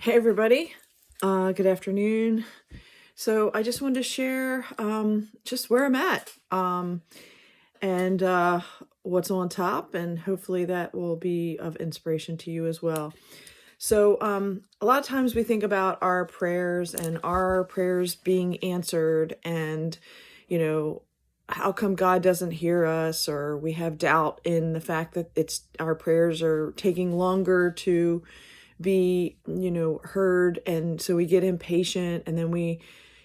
Hey everybody, good afternoon. So I just wanted to share just where I'm at and what's on top, and hopefully that will be of inspiration to you as well. So a lot of times we think about our prayers and our prayers being answered, and how come God doesn't hear us, or we have doubt in the fact that our prayers are taking longer to be heard, and so we get impatient, and then we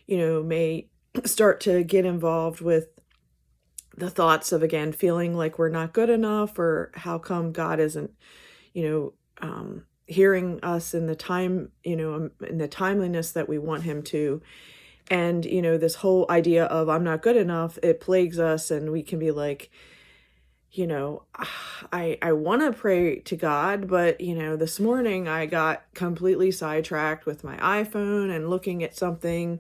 may start to get involved with the thoughts of, again, feeling like we're not good enough, or how come God isn't hearing us in the time, in the timeliness that we want him to. And this whole idea of I'm not good enough, it plagues us, and we can be like, I want to pray to God, but this morning I got completely sidetracked with my iPhone and looking at something,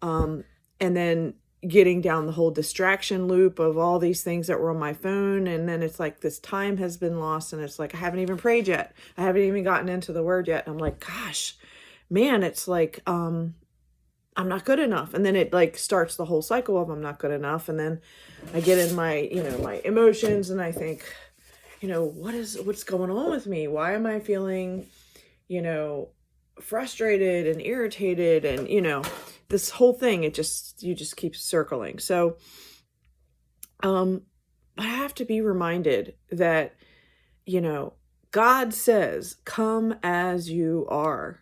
and then getting down the whole distraction loop of all these things that were on my phone. And then it's like this time has been lost, and it's like I haven't even prayed yet. I haven't even gotten into the word yet. And I'm like, gosh, man, it's like I'm not good enough. And then it like starts the whole cycle of I'm not good enough. And then I get in my, my emotions, and I think, what's going on with me? Why am I feeling, frustrated and irritated? And, this whole thing, you just keep circling. So, I have to be reminded that, God says, come as you are.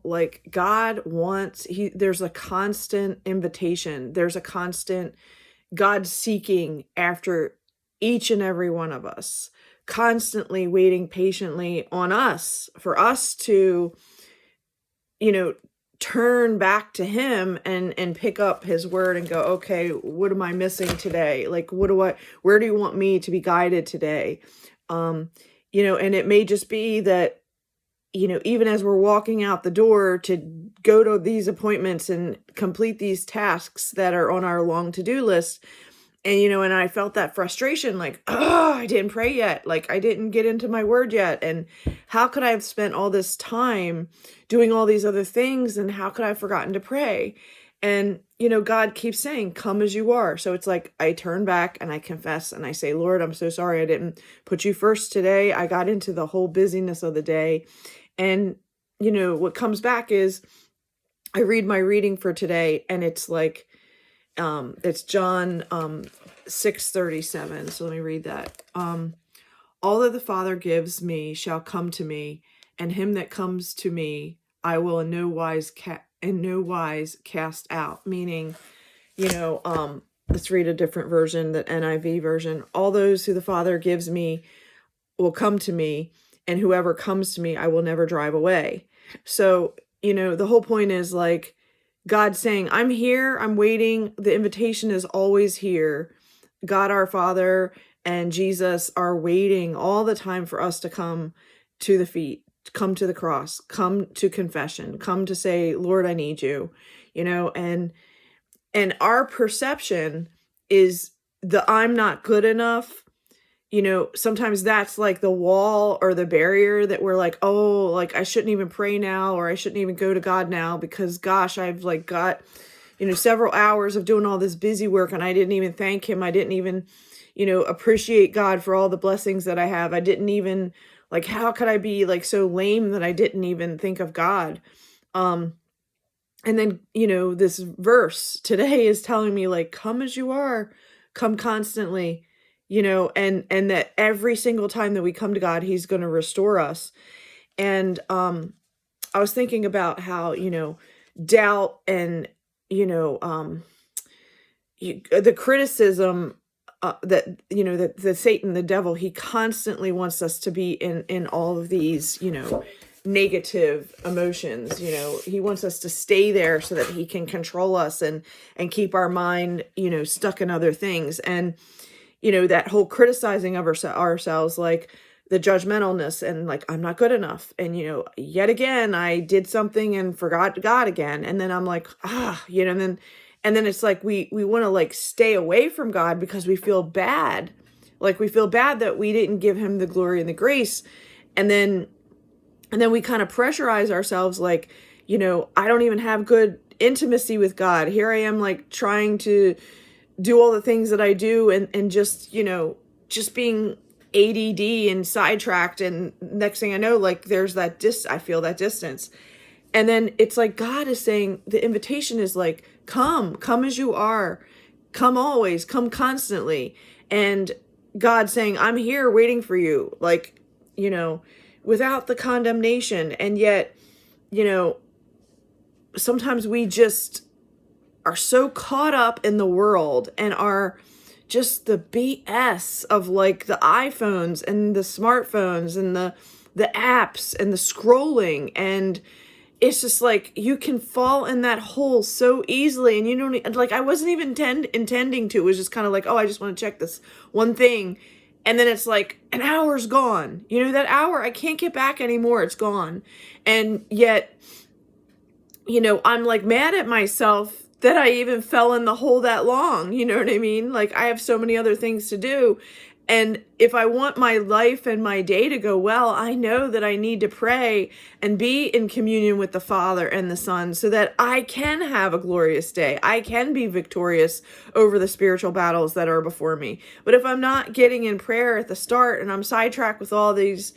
Like God wants, there's a constant invitation. There's a constant God seeking after each and every one of us, constantly waiting patiently on us, for us to, turn back to him and pick up his word and go, okay, what am I missing today? Like, where do you want me to be guided today? And it may just be that, even as we're walking out the door to go to these appointments and complete these tasks that are on our long to-do list, and I felt that frustration, like, oh, I didn't pray yet. Like, I didn't get into my word yet. And how could I have spent all this time doing all these other things? And how could I have forgotten to pray? And, God keeps saying, come as you are. So it's like, I turn back and I confess and I say, Lord, I'm so sorry I didn't put you first today. I got into the whole busyness of the day. And, what comes back is I read my reading for today, and it's like, it's John 6:37. So let me read that. All that the Father gives me shall come to me, and him that comes to me I will in no wise cast out. Meaning, let's read a different version, the NIV version. All those who the Father gives me will come to me, and whoever comes to me I will never drive away. So, the whole point is like God saying, I'm here, I'm waiting. The invitation is always here. God our Father and Jesus are waiting all the time for us to come to the feet, come to the cross, come to confession, come to say, Lord, I need you, and our perception is the I'm not good enough. Sometimes that's like the wall or the barrier that we're like, oh, like I shouldn't even pray now, or I shouldn't even go to God now because gosh, I've like got, several hours of doing all this busy work and I didn't even thank him. I didn't even, appreciate God for all the blessings that I have. I didn't even like, how could I be like so lame that I didn't even think of God? And then, this verse today is telling me like, come as you are, come constantly. And that every single time that we come to God, he's going to restore us. And I was thinking about how, doubt and, the criticism that, that Satan, the devil, he constantly wants us to be in all of these, negative emotions. He wants us to stay there so that he can control us and keep our mind, stuck in other things. And that whole criticizing of ourselves, like the judgmentalness and like, I'm not good enough. And, yet again, I did something and forgot God again. And then I'm like, and then it's like, we want to like stay away from God because we feel bad. Like we feel bad that we didn't give him the glory and the grace. And then And then we kind of pressurize ourselves like, you know, I don't even have good intimacy with God. Here I am like trying to do all the things that I do and just, you know, just being ADD and sidetracked. And next thing I know, like there's that I feel that distance. And then it's like God is saying, the invitation is like, come as you are, come always, come constantly. And God saying, I'm here waiting for you, like, you know, without the condemnation. And yet, you know, sometimes we just are so caught up in the world and are just the BS of like the iPhones and the smartphones and the apps and the scrolling. And it's just like you can fall in that hole so easily, and you don't like, I wasn't even intending to. It was just kind of like, oh, I just want to check this one thing. And then it's like an hour's gone. You know, that hour I can't get back anymore. It's gone. And yet, you know, I'm like mad at myself that I even fell in the hole that long. You know what I mean? Like I have so many other things to do. And if I want my life and my day to go well, I know that I need to pray and be in communion with the Father and the Son so that I can have a glorious day. I can be victorious over the spiritual battles that are before me. But if I'm not getting in prayer at the start and I'm sidetracked with all these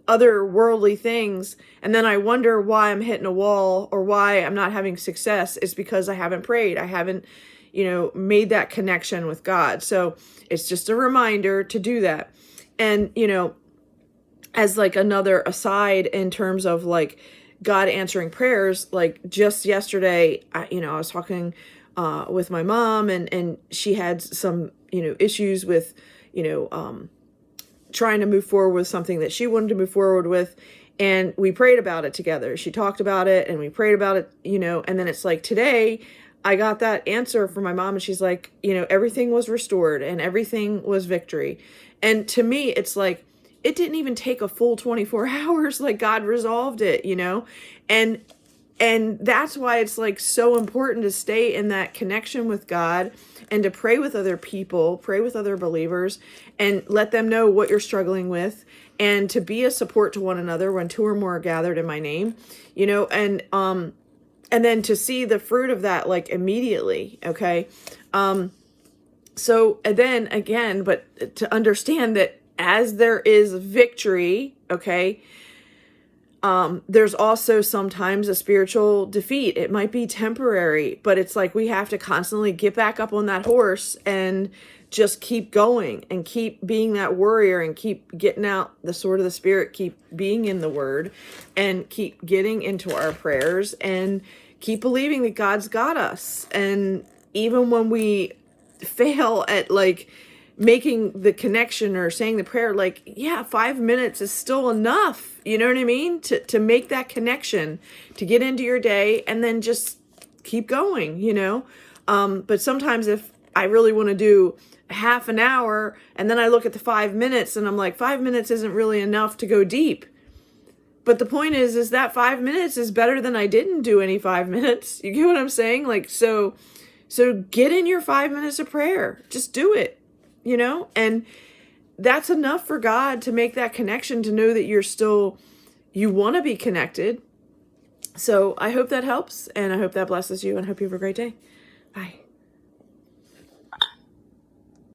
other worldly things, and then I wonder why I'm hitting a wall or why I'm not having success, it's because I haven't prayed. I haven't, you know, made that connection with God. So it's just a reminder to do that. And, you know, as like another aside in terms of like God answering prayers, like just yesterday, I was talking with my mom and she had some, you know, issues with, you know, trying to move forward with something that she wanted to move forward with. And we prayed about it together. She talked about it and we prayed about it, you know, and then it's like today I got that answer from my mom and she's like, you know, everything was restored and everything was victory. And to me, it's like, it didn't even take a full 24 hours. Like God resolved it, you know, and that's why it's like so important to stay in that connection with God and to pray with other people, pray with other believers and let them know what you're struggling with and to be a support to one another when two or more are gathered in my name, you know, and then to see the fruit of that, like immediately. Okay. So, and then again, but to understand that as there is victory, okay, there's also sometimes a spiritual defeat. It might be temporary, but it's like we have to constantly get back up on that horse and just keep going and keep being that warrior and keep getting out the sword of the Spirit, keep being in the Word and keep getting into our prayers and keep believing that God's got us. And even when we fail at like making the connection or saying the prayer, like, yeah, 5 minutes is still enough. You know what I mean? To make that connection, to get into your day and then just keep going, you know? But sometimes if I really want to do half an hour and then I look at the 5 minutes and I'm like, 5 minutes isn't really enough to go deep. But the point is that 5 minutes is better than I didn't do any 5 minutes. You get what I'm saying? Like, so get in your 5 minutes of prayer. Just do it, you know? And that's enough for God to make that connection, to know that you want to be connected. So I hope that helps and I hope that blesses you and I hope you have a great day. Bye.